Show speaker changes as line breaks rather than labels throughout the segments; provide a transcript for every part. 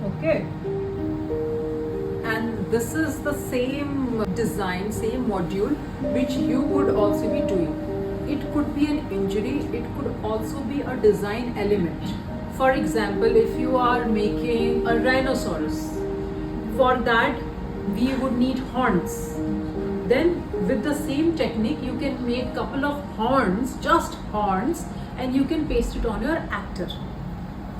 Okay, and this is the same design, same module which you would also be doing. It could be an injury, it could also be a design element. For example, if you are making a rhinoceros, for that we would need horns. Then with the same technique you can make couple of horns, just horns, and you can paste it on your actor.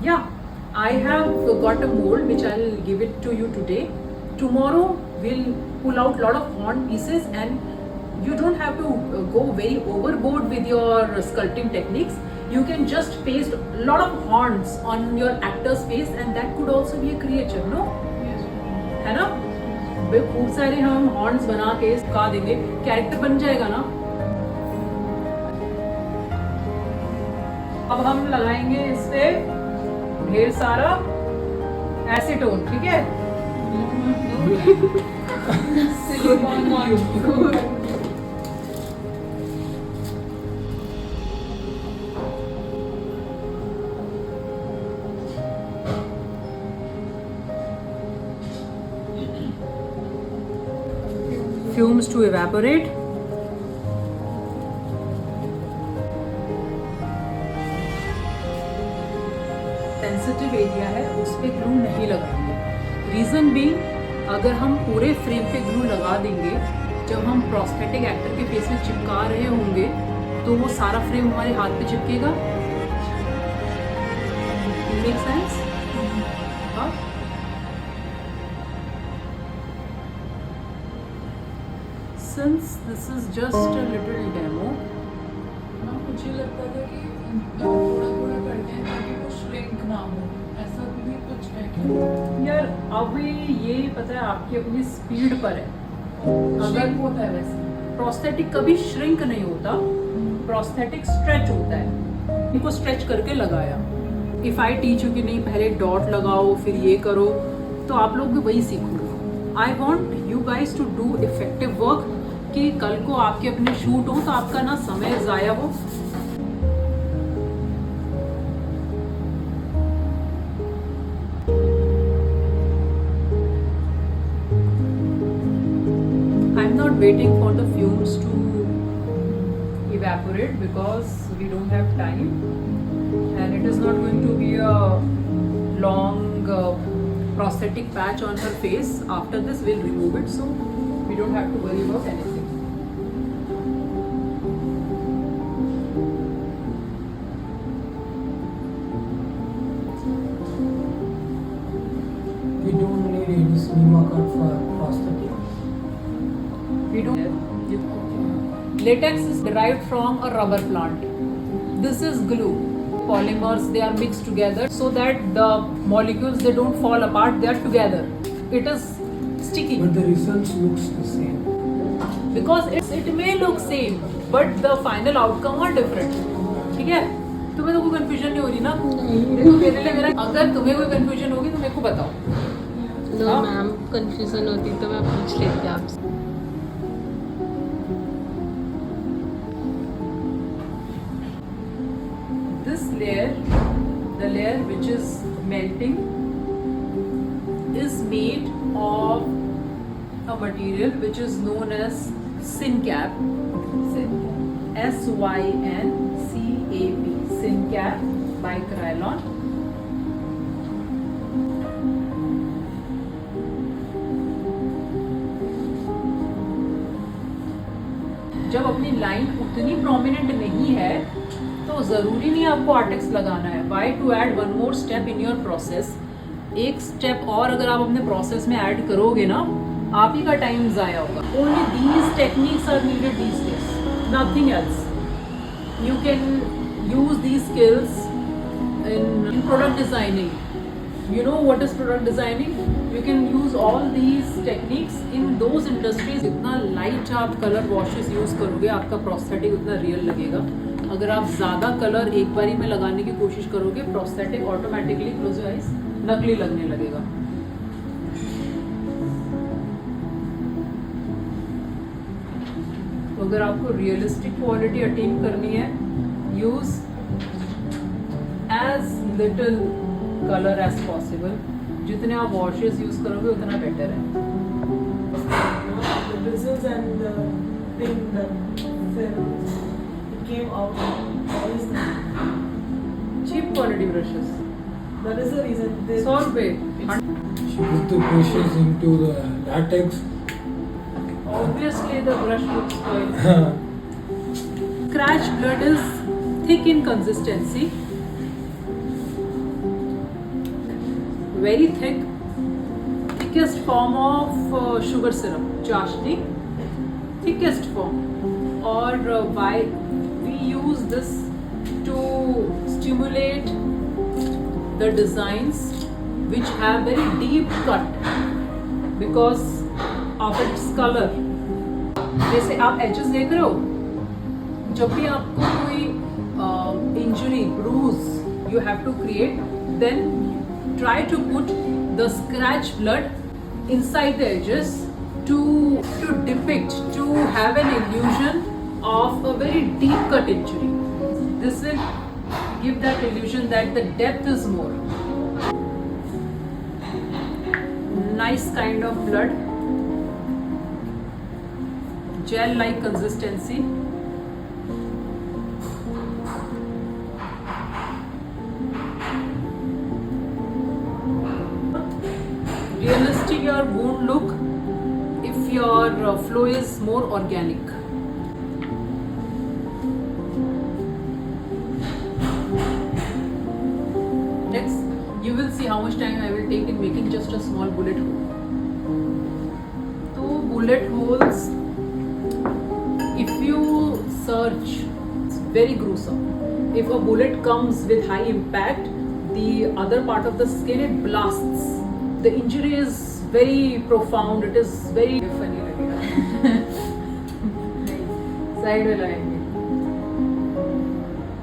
Yeah, I have got a mold which I'll give it to you today. Tomorrow we'll pull out lot of horn pieces, and you don't have to go very overboard with your sculpting techniques. You can just paste a lot of horns on your actor's face, and that could also be a creature, no? है ना? भाई खूब सारे हम horns बना के सुखा देंगे, कैरेक्टर बन जाएगा ना. अब हम लगाएंगे इस पे ढेर सारा एसीटोन, ठीक है? Silicon fumes to evaporate. Sensitive area है, उस पे ग्लू नहीं लगाएंगे. रीजन भी, अगर हम पूरे फ्रेम पे ग्लू लगा देंगे, जब हम प्रोस्थेटिक एक्टर के फेस में चिपका रहे होंगे तो वो सारा फ्रेम हमारे हाथ पे चिपकेगा. Make sense? हाँ. Since this is just a little demo,
मुझे लगता था कि थोड़ा थोड़ा करते हैं ताकि वो श्रिंक ना हो, ऐसा भी कुछ है क्या?
यार अभी ये पता है आपकी अपनी स्पीड पर है.
अगर होता है वैसे
प्रोस्थेटिक कभी श्रिंक नहीं होता, प्रोस्थेटिक स्ट्रेच होता है. इनको स्ट्रेच करके लगाया. इफ आई टीच यू कि नहीं पहले डॉट लगाओ फिर ये करो, तो आप लोग भी वही सीखोगे. I want you guys to do effective work, कि कल को आपके अपने शूट हो तो आपका ना समय ज़ाया हो. I am not waiting for the fumes to evaporate because we don't have time, and it is not going to be a long prosthetic patch on her face. After this we'll remove it, so we don't have to worry about anything.
We don't need any cinema cut for prosthetic.
We don't. Latex is derived from a rubber plant. This is glue. Polymers, they are mixed together so that the molecules, they don't fall apart, they are together. It is sticky.
But the results looks the same.
Because it may look same, but the final outcome are different. ठीक है? तुम्हें तो कोई confusion नहीं हो रही ना? देखो मेरे लिए मेरा, अगर तुम्हें कोई confusion होगी तो मेरे को बताओ.
नो मैम, कंफ्यूजन होती तो मैं पूछ लेती आपसे.
This layer, the layer which is melting, is made of a material which is known as Syncap. SYNCAP. Syncap bicrylon. जब अपनी लाइन उतनी प्रोमिनेंट नहीं है तो ज़रूरी नहीं आपको आर्टेक्स लगाना है. Why to add one more step in your process. एक स्टेप और अगर आप अपने प्रोसेस में ऐड करोगे ना, आप ही का टाइम ज़ाया होगा. Only these techniques are needed these days, nothing else. You can use these skills in product designing. You know what is product designing? You can use all these techniques in those industries. जितना light आप colour washes use करोगे, आपका prosthetic उतना real लगेगा. अगर आप ज़्यादा colour एक बारी में लगाने की कोशिश करोगे, prosthetic automatically, close your eyes, नकली लगने लगेगा. तो अगर आपको रियलिस्टिक क्वालिटी अटेन करनी है, use as little colour as possible. जितने आप वॉशेस यूज करोगे उतना बेटर है.
The bristles and the thing, the film, it came out. What is that?
Cheap quality brushes
That is the reason. They
100 रुपए.
She put the brushes into the latex.
Obviously the brush looks spoiled. Scratch blood is thick in consistency, very thick, thickest form of sugar syrup, चाशनी, thickest form. और why we use this to stimulate the designs which have very deep cut because of its color. जैसे आप edges देख रहे हो, जब भी आपको कोई injury bruise you have to create, then try to put the scratch blood inside the edges to depict, to have an illusion of a very deep cut injury. This will give that illusion that the depth is more. Nice kind of blood, gel like consistency. Realistic your wound look if your flow is more organic. Next, you will see how much time I will take in making just a small bullet hole. So bullet holes, if you search, it's very gruesome. If a bullet comes with high impact, the other part of the skin, it blasts. The injury is very profound. It is very funny लगेगा. Side में लगाएंगे,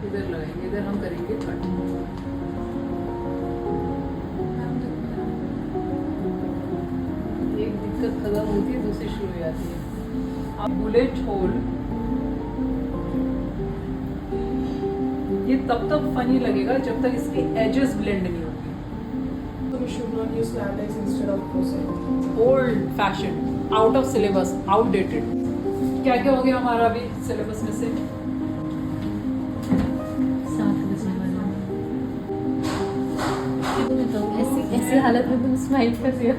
इधर लगाएंगे, इधर हम करेंगे cut. एक दिक्कत खत्म होती है, दूसरी शुरू हो जाती है. अब बुलेट होल ये तब तक फनी लगेगा जब तक इसके एजेस ब्लेंड नहीं होंगे.
So we should not use latex instead of crochet.
Old fashion, out of syllabus, outdated. क्या क्या हो गया हमारा अभी सिलेबस में से?
7 बजने वाला है. ऐसी हालत में तुम स्माइल कर रही हो.